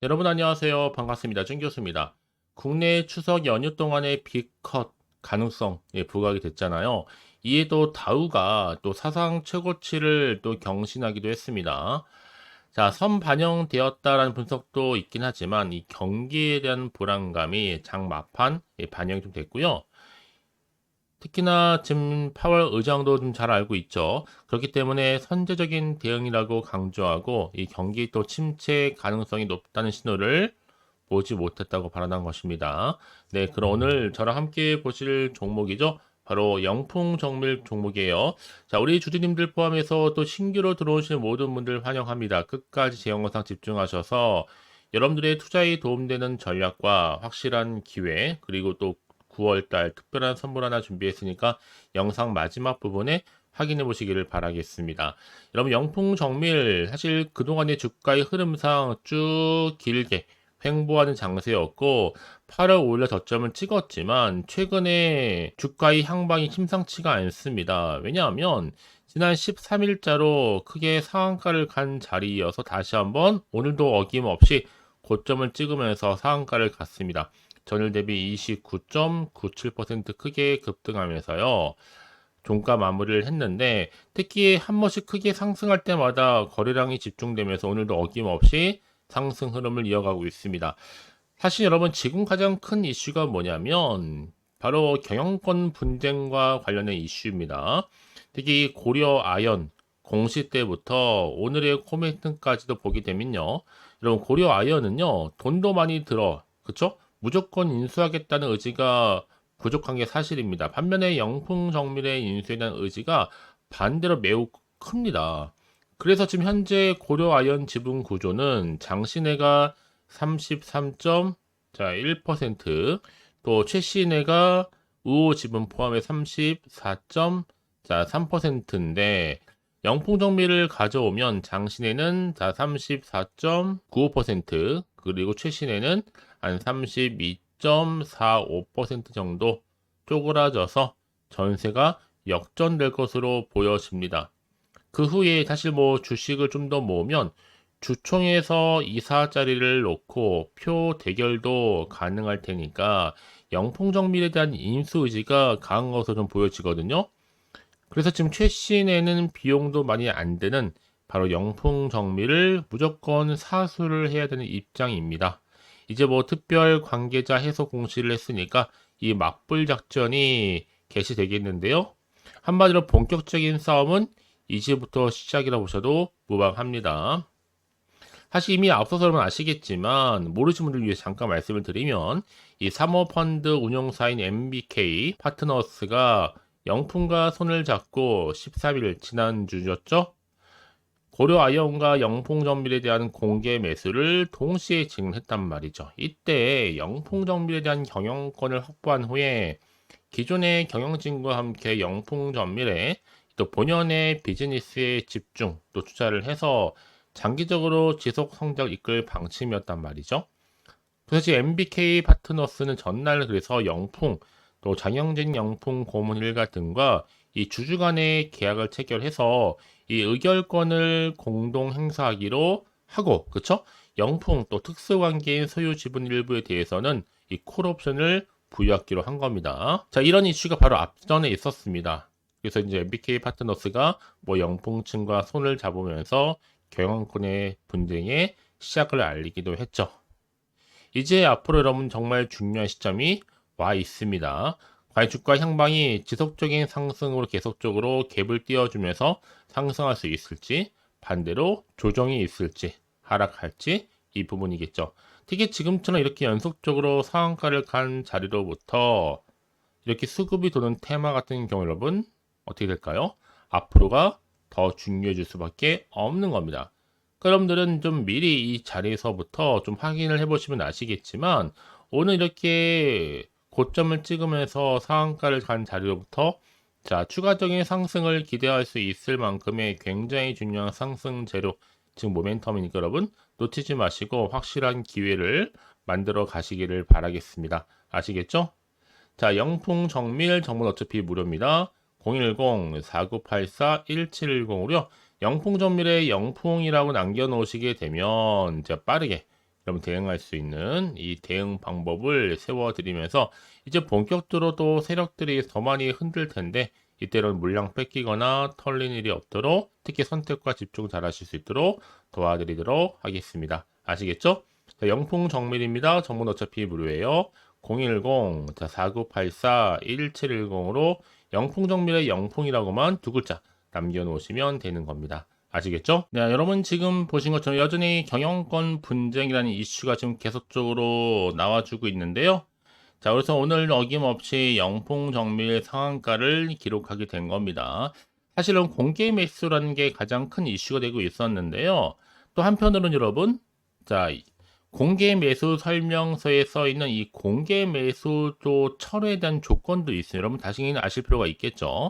여러분 안녕하세요. 반갑습니다. 준 교수입니다. 국내 추석 연휴 동안의 빅컷 가능성 부각이 됐잖아요. 이에 또 다우가 또 사상 최고치를 또 경신하기도 했습니다. 자, 선반영되었다라는 분석도 있긴 하지만 이 경기에 대한 불안감이 장 막판 반영이 좀 됐고요. 특히나 지금 파월 의장도 좀 잘 알고 있죠. 그렇기 때문에 선제적인 대응이라고 강조하고 이 경기 또 침체 가능성이 높다는 신호를 보지 못했다고 발언한 것입니다. 네, 그럼 오늘 저랑 함께 보실 종목이죠. 바로 영풍정밀 종목이에요. 자, 우리 주주님들 포함해서 또 신규로 들어오신 모든 분들 환영합니다. 끝까지 제 영상 집중하셔서 여러분들의 투자에 도움되는 전략과 확실한 기회, 그리고 또 9월달 특별한 선물 하나 준비했으니까 영상 마지막 부분에 확인해 보시기를 바라겠습니다. 여러분, 영풍정밀 사실 그동안의 주가의 흐름상 쭉 길게 횡보하는 장세였고 8월 5일에 저점을 찍었지만 최근에 주가의 향방이 심상치가 않습니다. 왜냐하면 지난 13일자로 크게 상한가를 간 자리이어서 다시 한번 오늘도 어김없이 고점을 찍으면서 상한가를 갔습니다. 전일 대비 29.97% 크게 급등하면서요. 종가 마무리를 했는데 특히 한 번씩 크게 상승할 때마다 거래량이 집중되면서 오늘도 어김없이 상승 흐름을 이어가고 있습니다. 사실 여러분 지금 가장 큰 이슈가 뭐냐면 바로 경영권 분쟁과 관련된 이슈입니다. 특히 고려 아연 공시 때부터 오늘의 코멘트까지도 보게 되면요. 여러분 고려 아연은요. 돈도 많이 들어. 그쵸? 무조건 인수하겠다는 의지가 부족한 게 사실입니다. 반면에 영풍정밀의 인수에 대한 의지가 반대로 매우 큽니다. 그래서 지금 현재 고려 아연 지분 구조는 장신혜가 33.1%, 또 최신혜가 우호 지분 포함해 34.3%인데 영풍정밀을 가져오면 장신혜는 34.95%, 그리고 최신혜는 한 32.45% 정도 쪼그라져서 전세가 역전될 것으로 보여집니다. 그 후에 사실 뭐 주식을 좀 더 모으면 주총에서 이사 자리를 놓고 표 대결도 가능할 테니까 영풍정밀에 대한 인수 의지가 강한 것으로 좀 보여지거든요. 그래서 지금 최신에는 비용도 많이 안 드는 바로 영풍정밀을 무조건 사수를 해야 되는 입장입니다. 이제 뭐 특별 관계자 해소 공시를 했으니까 이 맞불 작전이 개시되겠는데요. 한마디로 본격적인 싸움은 이제부터 시작이라 보셔도 무방합니다. 사실 이미 앞서서 여러분 아시겠지만 모르시는 분들 위해 잠깐 말씀을 드리면 이 사모펀드 운용사인 MBK 파트너스가 영풍과 손을 잡고 13일 지난주였죠. 고려 아이언과 영풍정밀에 대한 공개 매수를 동시에 진행했단 말이죠. 이때 영풍정밀에 대한 경영권을 확보한 후에 기존의 경영진과 함께 영풍정밀에 또 본연의 비즈니스에 집중 또 투자를 해서 장기적으로 지속 성장을 이끌 방침이었단 말이죠. 그래서 MBK 파트너스는 전날 그래서 영풍 또 장영진 영풍 고문 일가 등과 이 주주 간의 계약을 체결해서 이 의결권을 공동 행사하기로 하고, 그쵸? 영풍 또 특수관계인 소유 지분 일부에 대해서는 이 콜옵션을 부여하기로 한 겁니다. 자, 이런 이슈가 바로 앞전에 있었습니다. 그래서 이제 MBK 파트너스가 뭐 영풍 층과 손을 잡으면서 경영권의 분쟁의 시작을 알리기도 했죠. 이제 앞으로 여러분 정말 중요한 시점이 와 있습니다. 과연 주가 향방이 지속적인 상승으로 계속적으로 갭을 띄워주면서 상승할 수 있을지, 반대로 조정이 있을지, 하락할지 이 부분이겠죠. 특히 지금처럼 이렇게 연속적으로 상한가를 간 자리로부터 이렇게 수급이 도는 테마 같은 경우 여러분 어떻게 될까요? 앞으로가 더 중요해질 수밖에 없는 겁니다. 여러분들은 좀 미리 이 자리에서부터 좀 확인을 해보시면 아시겠지만 오늘 이렇게 고점을 찍으면서 상한가를 간 자리로부터 자 추가적인 상승을 기대할 수 있을 만큼의 굉장히 중요한 상승 재료 지금 모멘텀이니까 여러분 놓치지 마시고 확실한 기회를 만들어 가시기를 바라겠습니다. 아시겠죠? 자, 영풍 정밀 정보는 어차피 무료입니다. 010-4984-1710으로요. 영풍 정밀에 영풍이라고 남겨놓으시게 되면 이제 빠르게 여러분 대응할 수 있는 이 대응 방법을 세워드리면서 이제 본격적으로 또 세력들이 더 많이 흔들 텐데 이때는 물량 뺏기거나 털린 일이 없도록 특히 선택과 집중 잘 하실 수 있도록 도와드리도록 하겠습니다. 아시겠죠? 자, 영풍 정밀입니다. 정문 어차피 무료예요. 010 4984-1710으로 영풍 정밀의 영풍이라고만 두 글자 남겨놓으시면 되는 겁니다. 아시겠죠? 네, 여러분 지금 보신 것처럼 여전히 경영권 분쟁이라는 이슈가 지금 계속적으로 나와주고 있는데요. 자, 그래서 오늘 어김없이 영풍정밀 상한가를 기록하게 된 겁니다. 사실은 공개 매수라는 게 가장 큰 이슈가 되고 있었는데요. 또 한편으로는 여러분, 자, 공개 매수 설명서에 써 있는 이 공개 매수도 철회에 대한 조건도 있어요. 여러분 다시 아실 필요가 있겠죠.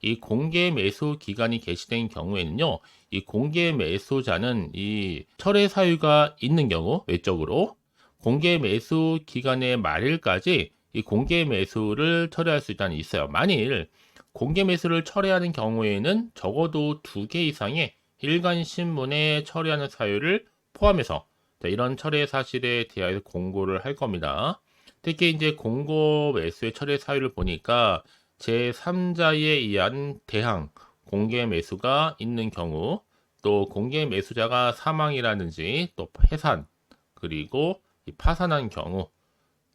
이 공개 매수 기간이 개시된 경우에는요, 이 공개 매수자는 이 철회 사유가 있는 경우, 외적으로 공개 매수 기간의 말일까지 이 공개 매수를 철회할 수 있다는 있어요. 만일 공개 매수를 철회하는 경우에는 적어도 2개 이상의 일간 신문에 철회하는 사유를 포함해서 이런 철회 사실에 대하여 공고를 할 겁니다. 특히 이제 공고 매수의 철회 사유를 보니까 제3자에 의한 대항 공개 매수가 있는 경우, 또 공개 매수자가 사망이라든지 또 해산, 그리고 파산한 경우,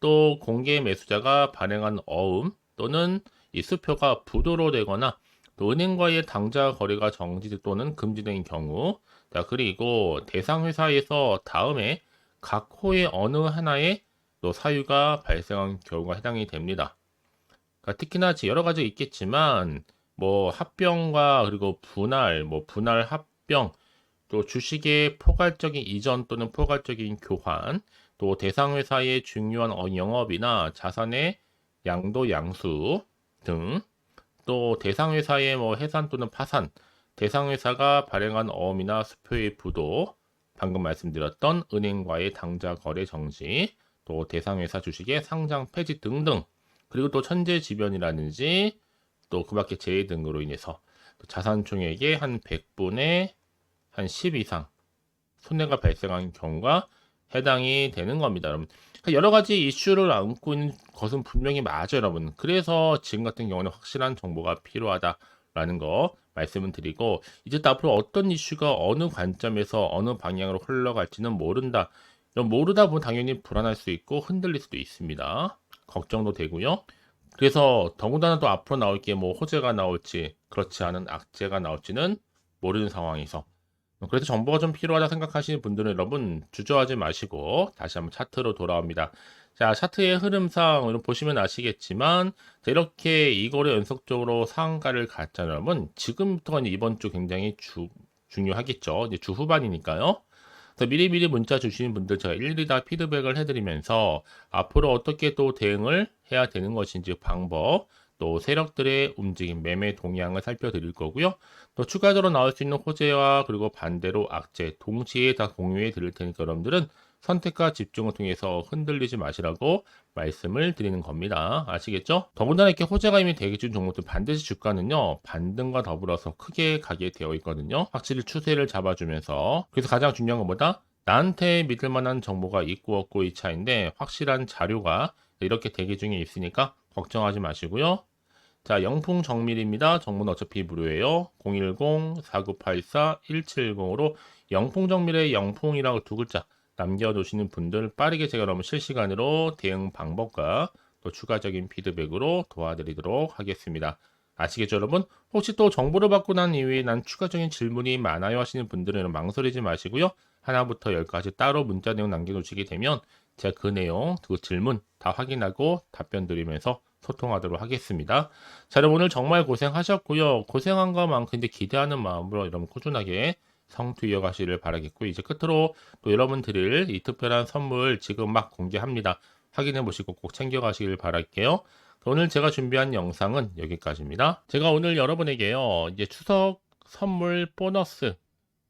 또 공개 매수자가 발행한 어음 또는 이 수표가 부도로 되거나 또 은행과의 당좌 거래가 정지 또는 금지된 경우, 자, 그리고 대상 회사에서 다음에 각 호의 어느 하나에 또 사유가 발생한 경우가 해당이 됩니다. 그러니까 특히나 여러 가지 있겠지만 뭐 합병과 그리고 분할, 뭐 분할 합병, 또 주식의 포괄적인 이전 또는 포괄적인 교환, 또 대상 회사의 중요한 영업이나 자산의 양도 양수 등, 또 대상 회사의 뭐 해산 또는 파산, 대상 회사가 발행한 어음이나 수표의 부도, 방금 말씀드렸던 은행과의 당좌 거래 정지, 또 대상 회사 주식의 상장 폐지 등등, 그리고 또 천재지변이라든지 또 그 밖에 재해 등으로 인해서 자산 총액의 한 100분의 한 10 이상 손해가 발생한 경우가 해당이 되는 겁니다, 여러분. 여러 가지 이슈를 안고 있는 것은 분명히 맞아요, 여러분. 그래서 지금 같은 경우는 확실한 정보가 필요하다라는 거 말씀을 드리고, 이제 또 앞으로 어떤 이슈가 어느 관점에서 어느 방향으로 흘러갈지는 모른다. 모르다 보면 당연히 불안할 수 있고 흔들릴 수도 있습니다. 걱정도 되고요. 그래서 더군다나 또 앞으로 나올 게 뭐 호재가 나올지 그렇지 않은 악재가 나올지는 모르는 상황에서, 그래서 정보가 좀 필요하다 생각하시는 분들은 여러분 주저하지 마시고 다시 한번 차트로 돌아옵니다. 자, 차트의 흐름상 보시면 아시겠지만, 자, 이렇게 이거를 연속적으로 상한가를 갔잖아요. 여러분 지금부터가 이번 주 굉장히 중요하겠죠. 이제 주 후반이니까요. 그래서 미리미리 문자 주시는 분들 제가 일일이 다 피드백을 해드리면서 앞으로 어떻게 또 대응을 해야 되는 것인지 방법, 또 세력들의 움직임, 매매 동향을 살펴드릴 거고요. 또 추가적으로 나올 수 있는 호재와 그리고 반대로 악재 동시에 다 공유해 드릴 테니까 여러분들은 선택과 집중을 통해서 흔들리지 마시라고 말씀을 드리는 겁니다. 아시겠죠? 더군다나 이렇게 호재가 이미 대기 중 종목들 반드시 주가는요, 반등과 더불어서 크게 가게 되어 있거든요. 확실히 추세를 잡아주면서. 그래서 가장 중요한 것보다 나한테 믿을 만한 정보가 있고 없고 이 차인데, 확실한 자료가 이렇게 대기 중에 있으니까 걱정하지 마시고요. 자, 영풍 정밀입니다. 정문 어차피 무료예요. 010-4984-1710으로 영풍 정밀의 영풍이라고 두 글자 남겨두시는 분들 빠르게 제가 그러면 실시간으로 대응 방법과 또 추가적인 피드백으로 도와드리도록 하겠습니다. 아시겠죠, 여러분? 혹시 또 정보를 받고 난 이후에 난 추가적인 질문이 많아요 하시는 분들은 망설이지 마시고요. 하나부터 10까지 따로 문자 내용 남겨놓으시게 되면 제가 그 내용, 그 질문 다 확인하고 답변 드리면서 소통하도록 하겠습니다. 자, 여러분 오늘 정말 고생하셨고요. 고생한 것만큼 이제 기대하는 마음으로 여러분 꾸준하게 성투 이어가시를 바라겠고, 이제 끝으로 또 여러분 드릴 이 특별한 선물 지금 막 공개합니다. 확인해 보시고 꼭 챙겨가시길 바랄게요. 오늘 제가 준비한 영상은 여기까지입니다. 제가 오늘 여러분에게요, 이제 추석 선물 보너스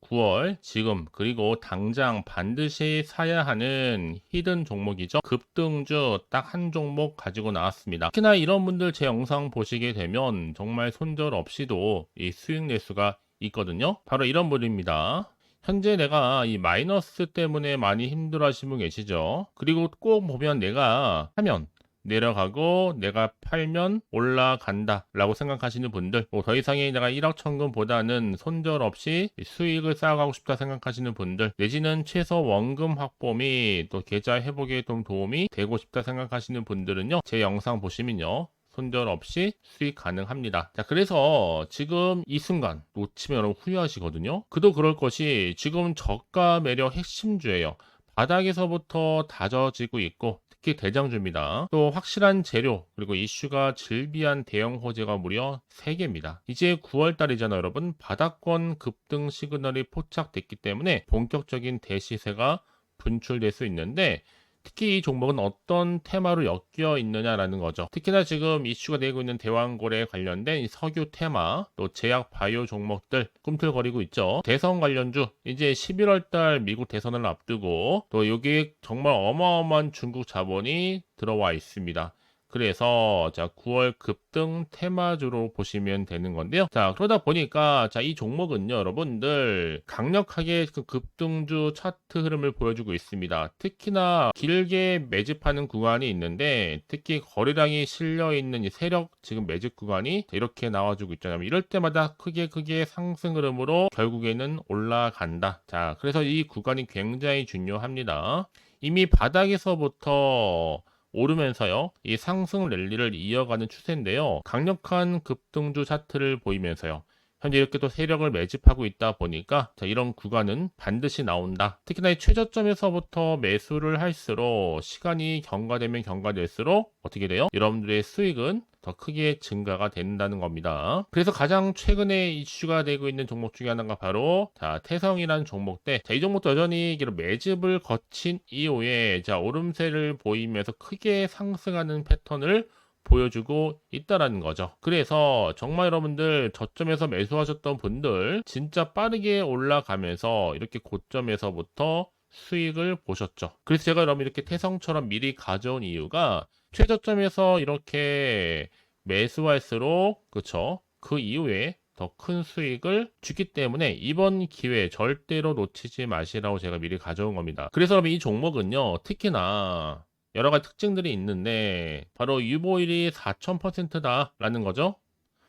9월 지금 그리고 당장 반드시 사야 하는 히든 종목이죠. 급등주 딱 한 종목 가지고 나왔습니다. 특히나 이런 분들 제 영상 보시게 되면 정말 손절 없이도 이 수익 낼 수가 있거든요. 바로 이런 분입니다. 현재 내가 이 마이너스 때문에 많이 힘들어 하시는 분 계시죠? 그리고 꼭 보면 내가 하면 내려가고 내가 팔면 올라간다 라고 생각하시는 분들, 뭐 더 이상의 내가 1억 천금보다는 손절없이 수익을 쌓아가고 싶다 생각하시는 분들, 내지는 최소 원금 확보 및 또 계좌 회복에 좀 도움이 되고 싶다 생각하시는 분들은요, 제 영상 보시면요, 손절 없이 수익 가능합니다. 자, 그래서 지금 이 순간 놓치면 여러분 후회하시거든요. 그도 그럴 것이 지금 저가 매력 핵심주예요. 바닥에서부터 다져지고 있고, 특히 대장주입니다. 또 확실한 재료, 그리고 이슈가 질비한 대형 호재가 무려 3개입니다. 이제 9월달이잖아요, 여러분. 바닥권 급등 시그널이 포착됐기 때문에 본격적인 대시세가 분출될 수 있는데, 특히 이 종목은 어떤 테마로 엮여 있느냐라는 거죠. 특히나 지금 이슈가 되고 있는 대왕고래 관련된 이 석유 테마, 또 제약 바이오 종목들 꿈틀거리고 있죠. 대선 관련주, 이제 11월 달 미국 대선을 앞두고 또 여기에 정말 어마어마한 중국 자본이 들어와 있습니다. 그래서 자 9월 급등 테마주로 보시면 되는 건데요. 자, 그러다 보니까 자 이 종목은요, 여러분들 강력하게 그 급등주 차트 흐름을 보여주고 있습니다. 특히나 길게 매집하는 구간이 있는데, 특히 거래량이 실려 있는 이 세력 지금 매집 구간이 이렇게 나와주고 있잖아요. 이럴 때마다 크게 상승 흐름으로 결국에는 올라간다. 자, 그래서 이 구간이 굉장히 중요합니다. 이미 바닥에서부터 오르면서요, 이 상승 랠리를 이어가는 추세인데요, 강력한 급등주 차트를 보이면서요, 현재 이렇게 또 세력을 매집하고 있다 보니까 자, 이런 구간은 반드시 나온다. 특히나 이 최저점에서부터 매수를 할수록 시간이 경과되면 경과될수록 어떻게 돼요? 여러분들의 수익은 더 크게 증가가 된다는 겁니다. 그래서 가장 최근에 이슈가 되고 있는 종목 중에 하나가 바로 자 태성이라는 종목대. 자, 이 종목도 여전히 매집을 거친 이후에 자 오름세를 보이면서 크게 상승하는 패턴을 보여주고 있다라는 거죠. 그래서 정말 여러분들 저점에서 매수하셨던 분들 진짜 빠르게 올라가면서 이렇게 고점에서부터 수익을 보셨죠. 그래서 제가 여러분 이렇게 태성처럼 미리 가져온 이유가 최저점에서 이렇게 매수할수록 그쵸, 그 이후에 더 큰 수익을 주기 때문에 이번 기회 절대로 놓치지 마시라고 제가 미리 가져온 겁니다. 그래서 여러분 이 종목은요, 특히나 여러 가지 특징들이 있는데 바로 유보율이 4000%다 라는 거죠.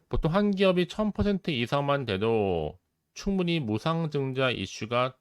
보통 한 기업이 1000% 이상만 돼도 충분히 무상증자 이슈가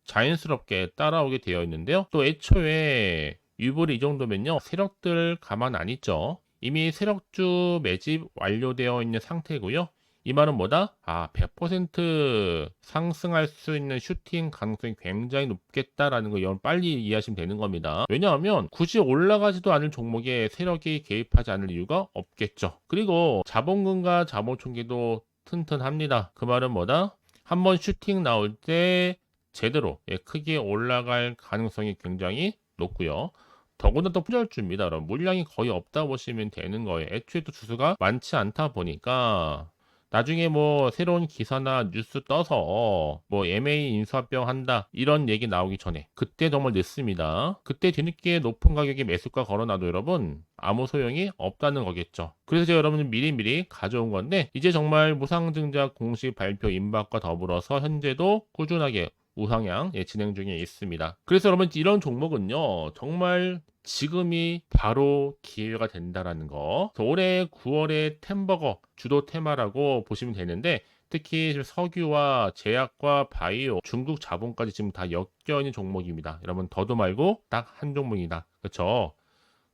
자연스럽게 따라오게 되어 있는데요. 또 애초에 유보율이 이 정도면요, 세력들 가만 안 있죠. 이미 세력주 매집 완료되어 있는 상태고요. 이 말은 뭐다? 100% 상승할 수 있는 슈팅 가능성이 굉장히 높겠다라는 거 여러분 빨리 이해하시면 되는 겁니다. 왜냐하면 굳이 올라가지도 않을 종목에 세력이 개입하지 않을 이유가 없겠죠. 그리고 자본금과 자본총계도 튼튼합니다. 그 말은 뭐다? 한번 슈팅 나올 때 제대로 크게 올라갈 가능성이 굉장히 높고요. 더구나 또 품절주입니다. 여러분 물량이 거의 없다 보시면 되는 거예요. 애초에 또 주수가 많지 않다 보니까 나중에 뭐 새로운 기사나 뉴스 떠서 뭐 MA 인수합병 한다 이런 얘기 나오기 전에 그때 정말 늦습니다. 그때 뒤늦게 높은 가격에 매수가 걸어놔도 여러분 아무 소용이 없다는 거겠죠. 그래서 제가 여러분들 미리미리 가져온 건데, 이제 정말 무상증자 공식 발표 임박과 더불어서 현재도 꾸준하게 우상향 진행 중에 있습니다. 그래서 여러분 이런 종목은요, 정말 지금이 바로 기회가 된다라는 거. 올해 9월에 템버거 주도 테마라고 보시면 되는데, 특히 지금 석유와 제약과 바이오, 중국 자본까지 지금 다 엮여 있는 종목입니다. 여러분 더도 말고 딱 한 종목이다. 그렇죠?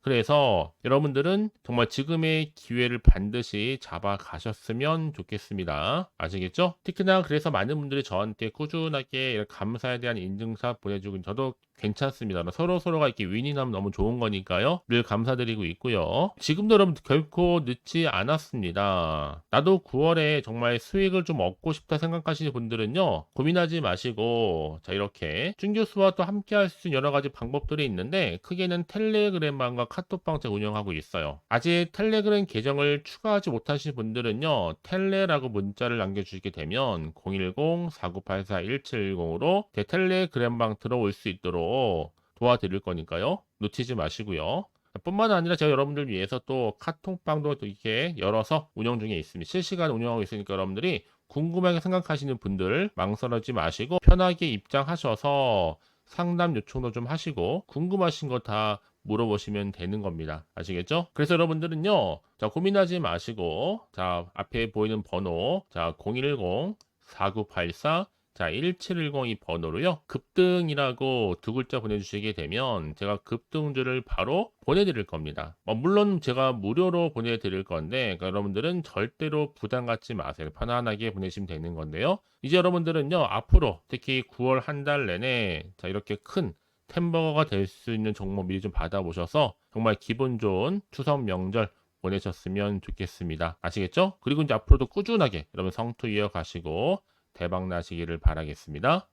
그래서 여러분들은 정말 지금의 기회를 반드시 잡아 가셨으면 좋겠습니다. 아시겠죠? 특히나 그래서 많은 분들이 저한테 꾸준하게 감사에 대한 인증샷 보내주고, 저도 괜찮습니다. 서로가 이렇게 윈이 나면 너무 좋은 거니까요. 늘 감사드리고 있고요. 지금도 여러분 결코 늦지 않았습니다. 나도 9월에 정말 수익을 좀 얻고 싶다 생각하시는 분들은요, 고민하지 마시고 자 이렇게 준교수와 또 함께 할 수 있는 여러 가지 방법들이 있는데, 크게는 텔레그램방과 카톡방 제가 운영하고 있어요. 아직 텔레그램 계정을 추가하지 못하신 분들은요, 텔레라고 문자를 남겨주시게 되면 010-4984-1710으로 제 텔레그램방 들어올 수 있도록 도와드릴 거니까요. 놓치지 마시고요. 뿐만 아니라 제가 여러분들 위해서 또 카톡방도 또 이렇게 열어서 운영 중에 있습니다. 실시간 운영하고 있으니까 여러분들이 궁금하게 생각하시는 분들 망설이지 마시고 편하게 입장하셔서 상담 요청도 좀 하시고 궁금하신 거 다 물어보시면 되는 겁니다. 아시겠죠? 그래서 여러분들은요, 자, 고민하지 마시고, 자, 앞에 보이는 번호, 자, 010-4984, 자, 1710 이 번호로요, 급등이라고 두 글자 보내주시게 되면 제가 급등주를 바로 보내드릴 겁니다. 물론 제가 무료로 보내드릴 건데, 그러니까 여러분들은 절대로 부담 갖지 마세요. 편안하게 보내시면 되는 건데요. 이제 여러분들은요, 앞으로 특히 9월 한 달 내내, 자, 이렇게 큰 템버거가 될 수 있는 종목 미리 좀 받아보셔서 정말 기분 좋은 추석 명절 보내셨으면 좋겠습니다. 아시겠죠? 그리고 이제 앞으로도 꾸준하게 여러분 성투 이어가시고 대박 나시기를 바라겠습니다.